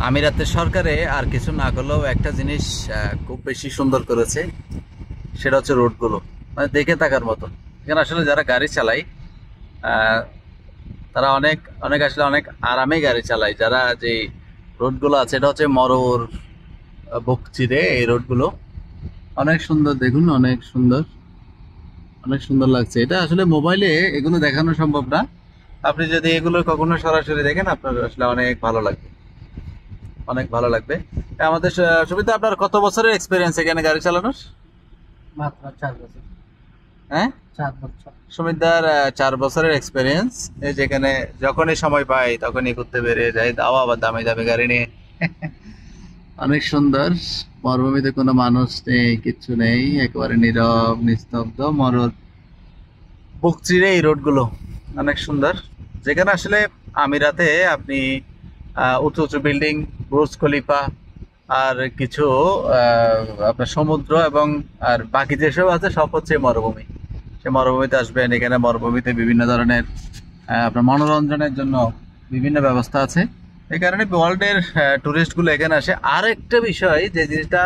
আমিরাতের সরকারে আর কিছু না করলেও একটা জিনিস খুব বেশি সুন্দর করেছে, সেটা হচ্ছে রোডগুলো। মানে দেখে থাকার মতো। এখানে আসলে যারা গাড়ি চালায় আহ, তারা অনেক অনেক আসলে অনেক আরামে গাড়ি চালায়। যারা যে রোডগুলো আছে, এটা হচ্ছে মরুর বুক চিরে এই রোডগুলো অনেক সুন্দর। দেখুন, অনেক সুন্দর, অনেক সুন্দর লাগছে। এটা আসলে মোবাইলে এগুলো দেখানো সম্ভব না। আপনি যদি এগুলো কখনো সরাসরি দেখেন, আপনার আসলে অনেক ভালো লাগবে, অনেক ভালো লাগবে। আমাদের সুবিধা, আপনার কত বছরের এক্সপিরিয়েন্স এখানে গাড়ি চালানোর? মাত্র 4 বছর। হ্যাঁ, 4 বছর। সুমিতদার 4 বছরের এক্সপিরিয়েন্স। এই যেখানে যখনই সময় পাই তখনই ঘুরতে বেরিয়ে যাই, তাও আবার দামি দামি গাড়ি নিয়ে। অনেক সুন্দর। মরুভূমিতে কোনো মানুষ নেই, কিচ্ছু নেই, একেবারে নীরব নিস্তব্ধ মরুর বুক চিরে এই রোডগুলো অনেক সুন্দর। যেখানে আসলে আমিরাতে আপনি উঁচু উঁচু বিল্ডিং, বুর্জ খলিফা, আর কিছু আপনার সমুদ্র এবং আর বাকি যেসব আছে সব হচ্ছে মরুভূমি। সে মরুভূমিতে আসবেন, এখানে মরুভূমিতে বিভিন্ন ধরনের আপনার মনোরঞ্জনের জন্য বিভিন্ন ব্যবস্থা আছে। এই কারণে ওয়ার্ল্ডের টুরিস্টগুলো এখানে আসে। আর একটা বিষয় যে জিনিসটা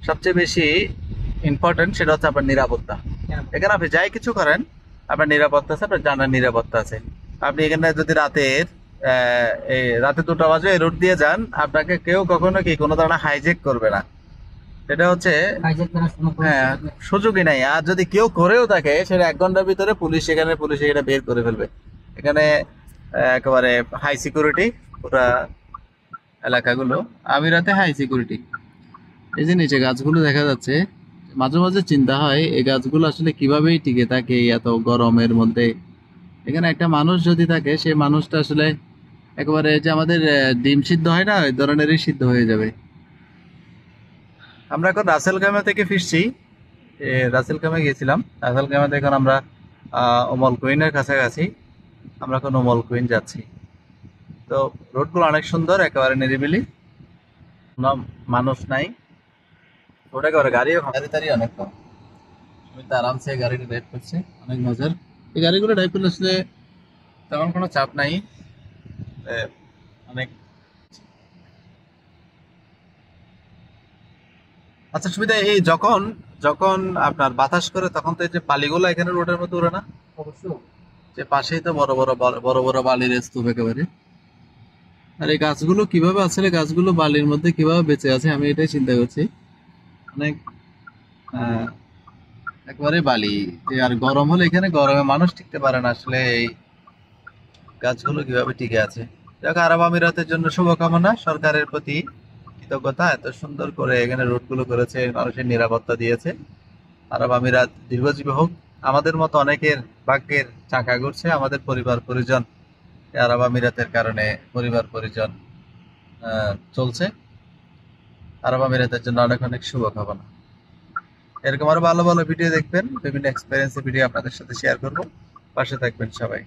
সবচেয়ে বেশি ইম্পর্টেন্ট, সেটা হচ্ছে আপনার নিরাপত্তা। এখানে আপনি যাই কিছু করেন, আপনার নিরাপত্তা আছে, আপনার জানার নিরাপত্তা আছে। আপনি এখানে যদি রাতে 2টা বাজে এই রোড দিয়ে যান, আপনাকে কেউ কখনো কি কোনো ধরনের হাইজ্যাক করবে না। এটা হচ্ছে হাইজ্যাক করার কোনো হ্যাঁ, সুযোগ নেই। সুযোগই নাই। আর যদি কেউ করেও থাকে, সেটা 1 ঘন্টার ভিতরে পুলিশ এটা বের করে ফেলবে। এখানে একেবারে হাই সিকিউরিটি পুরা এলাকাগুলো। আমিরাতে হাই সিকিউরিটি। এই যে নিচে গাছগুলো দেখা যাচ্ছে, মাঝে মাঝে চিন্তা হয় এই গাছগুলো আসলে কিভাবেই টিকে থাকে এই এত গরমের মধ্যে। এখানে একটা মানুষ যদি থাকে, সেই মানুষটা আসলে একেবারে যে আমাদের ডিম সিদ্ধ হয় না, ওই ধরনেরই সিদ্ধ হয়ে যাবে। আমরা এখন রাসেল খামা থেকে ফিরছি। রাসেল খামে গিয়েছিলাম। রাসেল খামা থেকে এখন আমরা ওমল কুইনের কাছাকাছি। আমরা এখন ওমল কুইন যাচ্ছি। তো রোডগুলো অনেক সুন্দর, একেবারে নিরিবিলি, কোনো মানুষ নাই। ওটা একেবারে গাড়ি টাড়ি অনেক কম। তুমি তো আরামসে গাড়িটা ড্রাইভ করছে, অনেক মজার। এই গাড়িগুলো ড্রাইভ করলে আসলে তেমন কোনো চাপ নাই। অনেক। আচ্ছা সুবিধা, এই যখন যখন আপনার বাতাস করে, তখন তো এই যে বালিগুলো এখানে রোডের মধ্যে উড়ে না? অবশ্যই। যে পাশেই তো বড় বড় বালির স্তূপ একেবারে। আর এই গাছগুলো কিভাবে, আসলে গাছগুলো বালির মধ্যে কিভাবে বেঁচে আছে, আমি এটাই চিন্তা করছি। অনেক আহ, একেবারে বালি। যে আর গরম হলে, এখানে গরমে মানুষ টিকতে পারে না আসলে। এই গাছগুলো কিভাবে টিকে আছে। যাক, আরব আমিরাতের জন্য শুভকামনা, সরকারের প্রতি কৃতজ্ঞতা। এত সুন্দর করে এখানে রোডগুলো করেছে, মানুষের নিরাপত্তা দিয়েছে। আরব আমিরাত দীর্ঘজীবী হোক। আমাদের মতো অনেকের ভাগ্যের চাকা ঘুরছে, আমাদের পরিবার পরিজন এই আরব আমিরাতের কারণে পরিবার পরিজন চলছে। আরব আমিরাতের জন্য অনেক অনেক শুভকামনা। এরকম আরো ভালো ভালো ভিডিও দেখবেন, বিভিন্ন এক্সপেরিয়েন্সের ভিডিও আপনাদের সাথে শেয়ার করব। পাশে থাকবেন সবাই।